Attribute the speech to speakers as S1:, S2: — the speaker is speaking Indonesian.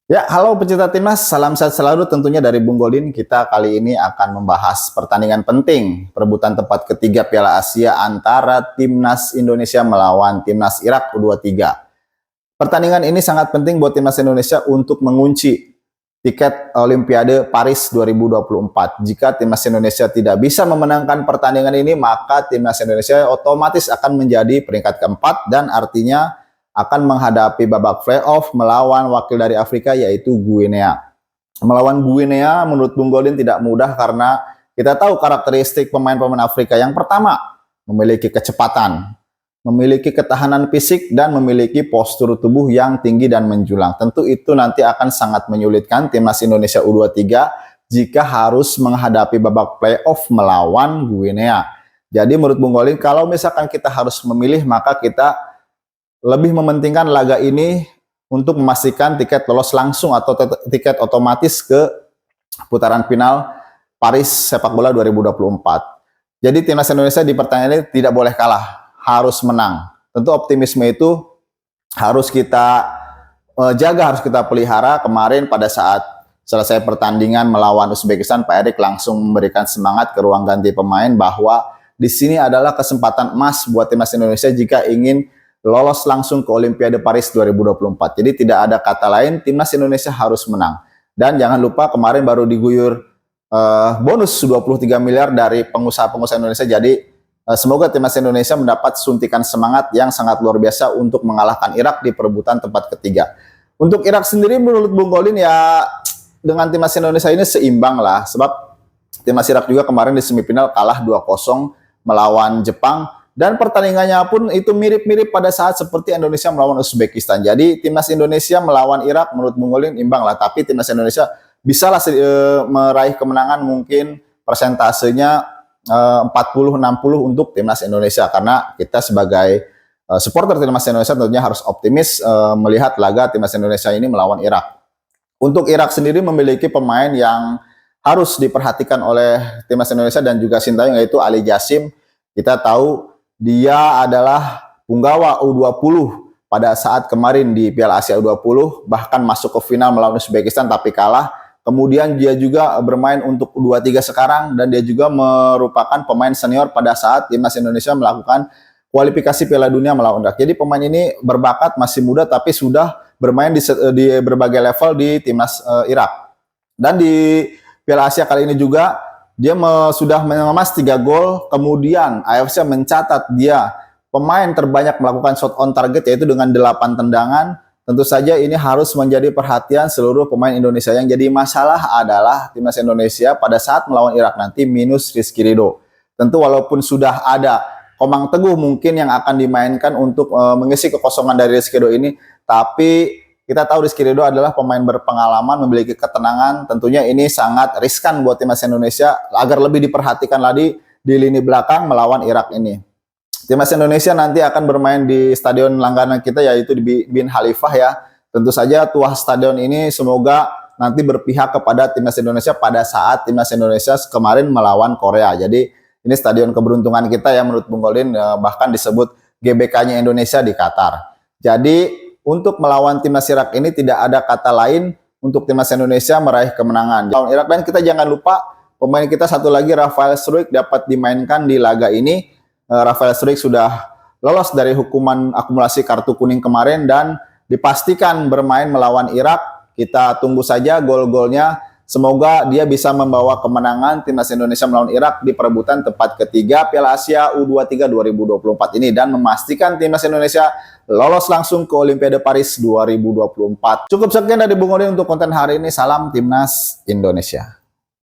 S1: Ya, halo pecinta timnas, salam sehat selalu tentunya dari Bung Goldin. Kita kali ini akan membahas pertandingan penting perebutan tempat ketiga Piala Asia antara timnas Indonesia melawan timnas Irak U23. Pertandingan ini sangat penting buat timnas Indonesia untuk mengunci tiket Olimpiade Paris 2024. Jika timnas Indonesia tidak bisa memenangkan pertandingan ini, maka timnas Indonesia otomatis akan menjadi peringkat keempat dan artinya akan menghadapi babak playoff melawan wakil dari Afrika yaitu Guinea. Melawan Guinea menurut Bung Goldin tidak mudah karena kita tahu karakteristik pemain-pemain Afrika. Yang pertama, memiliki kecepatan, memiliki ketahanan fisik, dan memiliki postur tubuh yang tinggi dan menjulang. Tentu itu nanti akan sangat menyulitkan timnas Indonesia U23 jika harus menghadapi babak playoff melawan Guinea. Jadi menurut Bung Goldin, kalau misalkan kita harus memilih, maka kita lebih mementingkan laga ini untuk memastikan tiket lolos langsung atau tiket otomatis ke putaran final Paris Sepak Bola 2024. Jadi timnas Indonesia di pertandingan ini tidak boleh kalah, harus menang. Tentu optimisme itu harus kita jaga, harus kita pelihara. Kemarin pada saat selesai pertandingan melawan Uzbekistan, Pak Erik langsung memberikan semangat ke ruang ganti pemain bahwa di sini adalah kesempatan emas buat timnas Indonesia jika ingin lolos langsung ke Olimpiade Paris 2024. Jadi tidak ada kata lain, timnas Indonesia harus menang. Dan jangan lupa kemarin baru diguyur bonus 23 miliar dari pengusaha-pengusaha Indonesia. Jadi semoga timnas Indonesia mendapat suntikan semangat yang sangat luar biasa untuk mengalahkan Irak di perebutan tempat ketiga. Untuk Irak sendiri menurut Bung Goldin ya dengan timnas Indonesia ini seimbang lah. Sebab timnas Irak juga kemarin di semifinal kalah 2-0 melawan Jepang. Dan pertandingannya pun itu mirip-mirip pada saat seperti Indonesia melawan Uzbekistan. Jadi timnas Indonesia melawan Irak menurut Bung Goldin imbang lah. Tapi timnas Indonesia bisalah meraih kemenangan mungkin persentasenya 40-60 untuk timnas Indonesia. Karena kita sebagai supporter timnas Indonesia tentunya harus optimis melihat laga timnas Indonesia ini melawan Irak. Untuk Irak sendiri memiliki pemain yang harus diperhatikan oleh timnas Indonesia dan juga Sintayong yaitu Ali Jassim. Kita tahu dia adalah punggawa U20 pada saat kemarin di Piala Asia U20, bahkan masuk ke final melawan Uzbekistan tapi kalah. Kemudian dia juga bermain untuk U23 sekarang dan dia juga merupakan pemain senior pada saat timnas Indonesia melakukan kualifikasi Piala Dunia melawan Irak. Jadi pemain ini berbakat, masih muda tapi sudah bermain di berbagai level di timnas Irak. Dan di Piala Asia kali ini juga dia sudah mengemas 3 gol, kemudian AFC mencatat dia pemain terbanyak melakukan shot on target yaitu dengan 8 tendangan. Tentu saja ini harus menjadi perhatian seluruh pemain Indonesia. Yang jadi masalah adalah timnas Indonesia pada saat melawan Irak nanti minus Rizky Ridho. Tentu walaupun sudah ada Komang Teguh mungkin yang akan dimainkan untuk mengisi kekosongan dari Rizky Ridho ini, tapi kita tahu Rizky Ridho adalah pemain berpengalaman, memiliki ketenangan. Tentunya ini sangat riskan buat timnas Indonesia agar lebih diperhatikan lagi di lini belakang melawan Irak ini. Timnas Indonesia nanti akan bermain di stadion langganan kita yaitu di Bin Khalifah ya. Tentu saja tuah stadion ini semoga nanti berpihak kepada timnas Indonesia pada saat timnas Indonesia kemarin melawan Korea. Jadi ini stadion keberuntungan kita ya menurut Bung Goldin, bahkan disebut GBK-nya Indonesia di Qatar. Jadi untuk melawan timnas Irak ini tidak ada kata lain untuk timnas Indonesia meraih kemenangan lawan Irak. Dan kita jangan lupa pemain kita satu lagi Rafael Struijk dapat dimainkan di laga ini. Rafael Struijk sudah lolos dari hukuman akumulasi kartu kuning kemarin dan dipastikan bermain melawan Irak. Kita tunggu saja gol-golnya. Semoga dia bisa membawa kemenangan timnas Indonesia melawan Irak di perebutan tempat ketiga Piala Asia U23 2024 ini dan memastikan timnas Indonesia lolos langsung ke Olimpiade Paris 2024. Cukup sekian dari Bung Goldin untuk konten hari ini. Salam Timnas Indonesia.